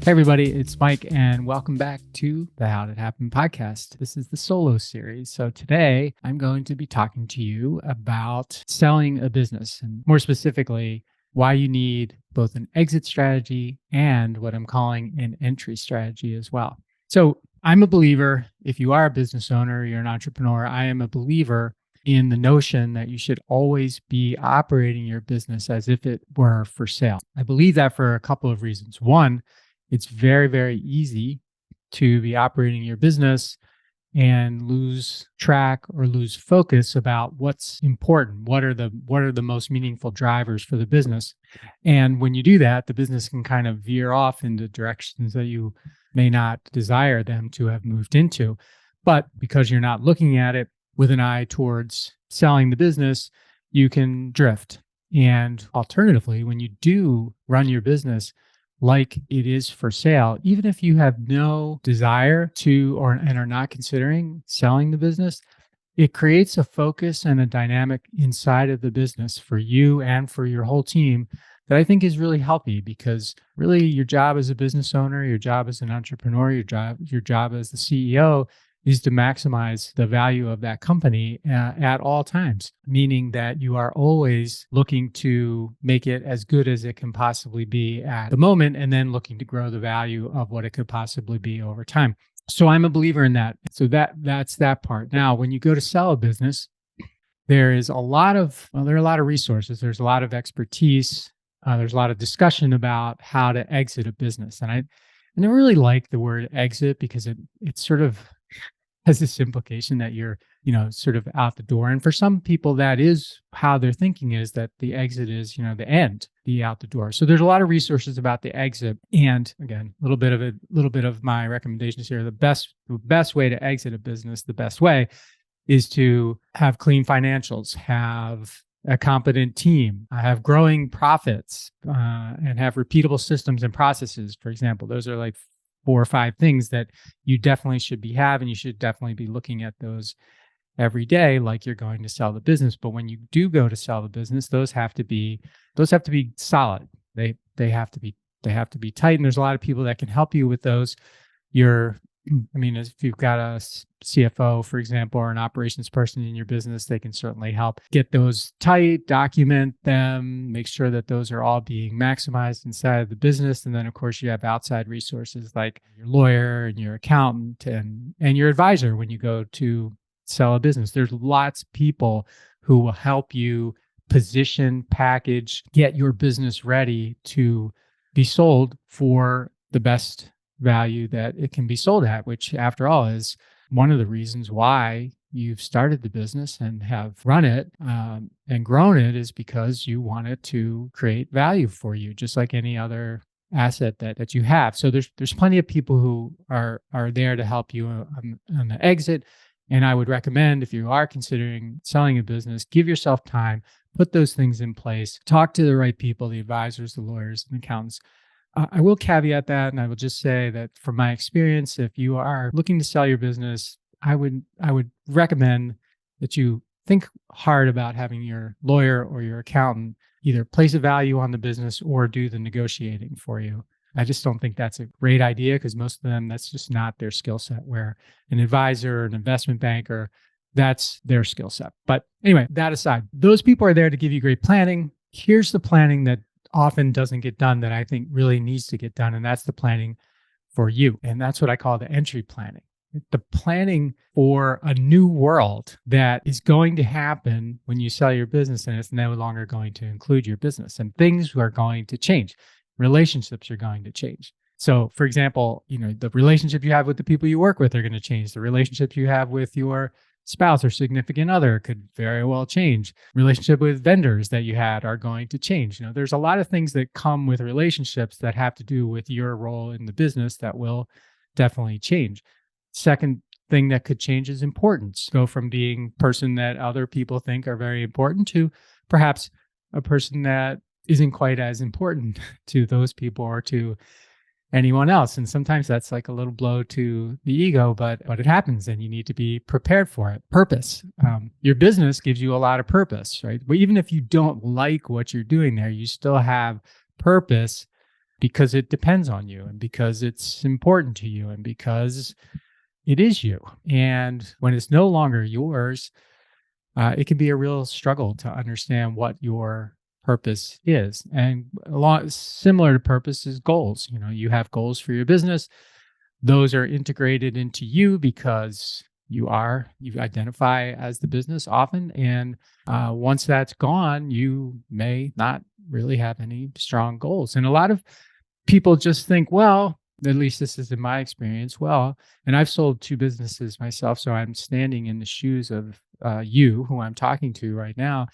Hey everybody, it's Mike and welcome back to the How Did It Happen podcast. This is the solo series. So today I'm going to be talking to you about selling a business and more specifically, why you need both an exit strategy and what I'm calling an entry strategy as well. So I'm a believer, if you are a business owner, you're an entrepreneur, I am a believer in the notion that you should always be operating your business as if it were for sale. I believe that for a couple of reasons. One, it's very, very easy to be operating your business and lose track or lose focus about what's important. What are the most meaningful drivers for the business? And when you do that, the business can kind of veer off into directions that you may not desire them to have moved into. But because you're not looking at it with an eye towards selling the business, you can drift. And alternatively, when you do run your business like it is for sale, even if you have no desire to and are not considering selling the business, it creates a focus and a dynamic inside of the business for you and for your whole team that I think is really healthy, because really your job as a business owner, your job as an entrepreneur, your job as the CEO is to maximize the value of that company at all times, meaning that you are always looking to make it as good as it can possibly be at the moment, and then looking to grow the value of what it could possibly be over time. So I'm a believer in that. So that's that part. Now, when you go to sell a business, there are a lot of resources. There's a lot of expertise. There's a lot of discussion about how to exit a business. And I never really like the word exit because it sort of has this implication that you're, sort of out the door. And for some people, that is how their thinking is, that the exit is, the end, the out the door. So there's a lot of resources about the exit. And again, a little bit of my recommendations here. The best way to exit a business, the best way is to have clean financials, have a competent team, have growing profits, and have repeatable systems and processes. For example, those are like 4 or 5 things that you definitely should be having. You should definitely be looking at those every day, like you're going to sell the business. But when you do go to sell the business, those have to be solid. They have to be tight. And there's a lot of people that can help you with those. If you've got a CFO, for example, or an operations person in your business, they can certainly help get those tight, document them, make sure that those are all being maximized inside of the business. And then, of course, you have outside resources like your lawyer and your accountant and your advisor when you go to sell a business. There's lots of people who will help you position, package, get your business ready to be sold for the best value that it can be sold at, which after all is one of the reasons why you've started the business and have run it and grown it, is because you want it to create value for you, just like any other asset that you have. So there's plenty of people who are there to help you on the exit. And I would recommend, if you are considering selling a business, give yourself time, put those things in place, talk to the right people, the advisors, the lawyers, and accountants. I will caveat that, and I will just say that from my experience, if you are looking to sell your business, I would recommend that you think hard about having your lawyer or your accountant either place a value on the business or do the negotiating for you. I just don't think that's a great idea, because most of them, that's just not their skill set, where an advisor or an investment banker, that's their skill set. But anyway, that aside, those people are there to give you great planning. Here's the planning that often doesn't get done that I think really needs to get done. And that's the planning for you. And that's what I call the entry planning. The planning for a new world that is going to happen when you sell your business, and it's no longer going to include your business, and things are going to change. Relationships are going to change. So for example, the relationship you have with the people you work with are going to change. The relationships you have with your spouse or significant other could very well change. Relationship with vendors that you had are going to change. There's a lot of things that come with relationships that have to do with your role in the business that will definitely change. Second thing that could change is importance. Go from being a person that other people think are very important to perhaps a person that isn't quite as important to those people or to anyone else. And sometimes that's like a little blow to the ego, but it happens and you need to be prepared for it. Purpose. Your business gives you a lot of purpose, right? But even if you don't like what you're doing there, you still have purpose because it depends on you and because it's important to you and because it is you. And when it's no longer yours, it can be a real struggle to understand what your purpose is. And a lot similar to purpose is goals. You have goals for your business. Those are integrated into you because you identify as the business often. And once that's gone, you may not really have any strong goals. And a lot of people just think, well, at least this is in my experience, and I've sold 2 businesses myself, so I'm standing in the shoes of you, who I'm talking to right now.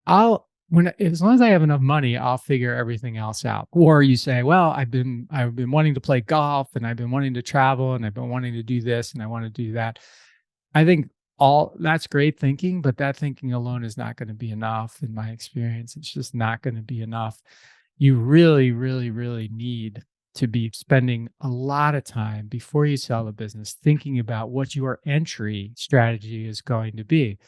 As long as I have enough money, I'll figure everything else out. Or you say, well, I've been wanting to play golf, and I've been wanting to travel, and I've been wanting to do this, and I want to do that. I think all that's great thinking, but that thinking alone is not going to be enough in my experience. It's just not going to be enough. You really, really, really need to be spending a lot of time before you sell a business thinking about what your entry strategy is going to be,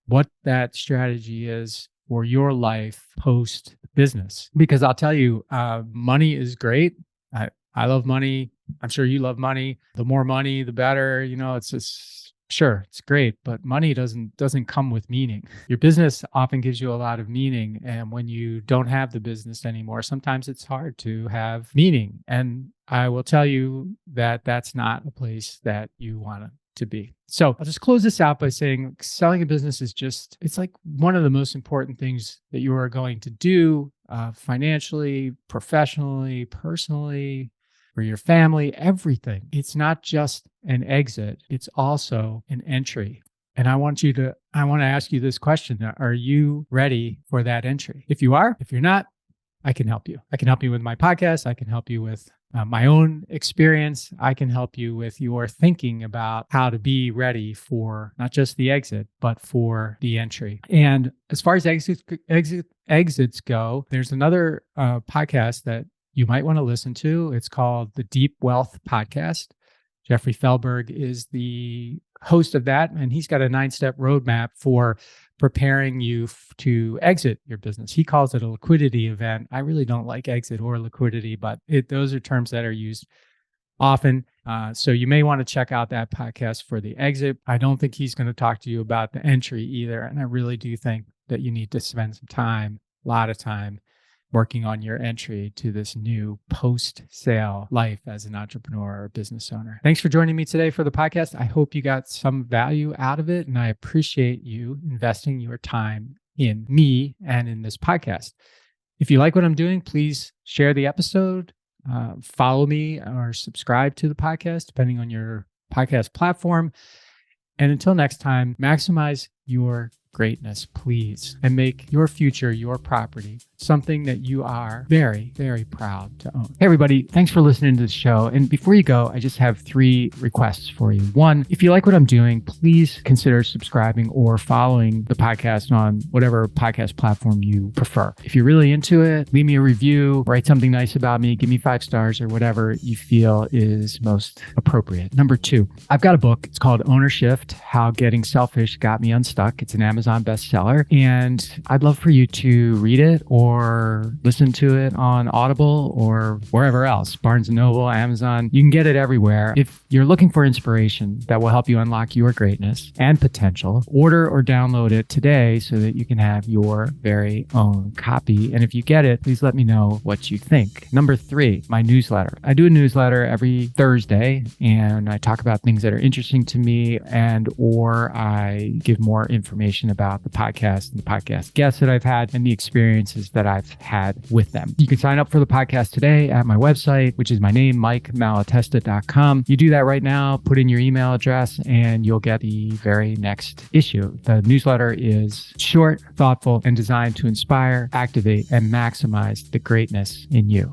what that strategy is for your life post business. Because I'll tell you, money is great. I love money. I'm sure you love money. The more money, the better. It's just, sure, it's great, but money doesn't come with meaning. Your business often gives you a lot of meaning, and when you don't have the business anymore, sometimes it's hard to have meaning. And I will tell you that that's not a place that you want to be. So I'll just close this out by saying selling a business it's like one of the most important things that you are going to do financially, professionally, personally, for your family, everything. It's not just an exit, it's also an entry. And I want to ask you this question. Are you ready for that entry? If you are, if you're not, I can help you. I can help you with my podcast. I can help you with my own experience. I can help you with your thinking about how to be ready for not just the exit, but for the entry. And as far as exits go, there's another podcast that you might want to listen to. It's called the Deep Wealth Podcast. Jeffrey Felberg is the host of that, and he's got a 9-step roadmap for preparing you to exit your business. He calls it a liquidity event. I really don't like exit or liquidity, but those are terms that are used often. So you may want to check out that podcast for the exit. I don't think he's going to talk to you about the entry either. And I really do think that you need to spend some time, a lot of time, working on your entry to this new post-sale life as an entrepreneur or business owner. Thanks for joining me today for the podcast. I hope you got some value out of it, and I appreciate you investing your time in me and in this podcast. If you like what I'm doing, please share the episode, follow me or subscribe to the podcast, depending on your podcast platform. And until next time, maximize your greatness, please, and make your future, your property, something that you are very, very proud to own. Hey, everybody, thanks for listening to the show. And before you go, I just have 3 requests for you. 1, if you like what I'm doing, please consider subscribing or following the podcast on whatever podcast platform you prefer. If you're really into it, leave me a review, write something nice about me, give me 5 stars or whatever you feel is most appropriate. Number 2, I've got a book. It's called Ownershift: How Getting Selfish Got Me Unstuck. It's an Amazon bestseller, and I'd love for you to read it or listen to it on Audible or wherever else, Barnes & Noble, Amazon. You can get it everywhere. If you're looking for inspiration that will help you unlock your greatness and potential, order or download it today so that you can have your very own copy. And if you get it, please let me know what you think. Number 3, my newsletter. I do a newsletter every Thursday, and I talk about things that are interesting to me or I give more information about the podcast and the podcast guests that I've had and the experiences that I've had with them. You can sign up for the podcast today at my website, which is my name, MikeMalatesta.com. You do that right now, put in your email address, and you'll get the very next issue. The newsletter is short, thoughtful, and designed to inspire, activate, and maximize the greatness in you.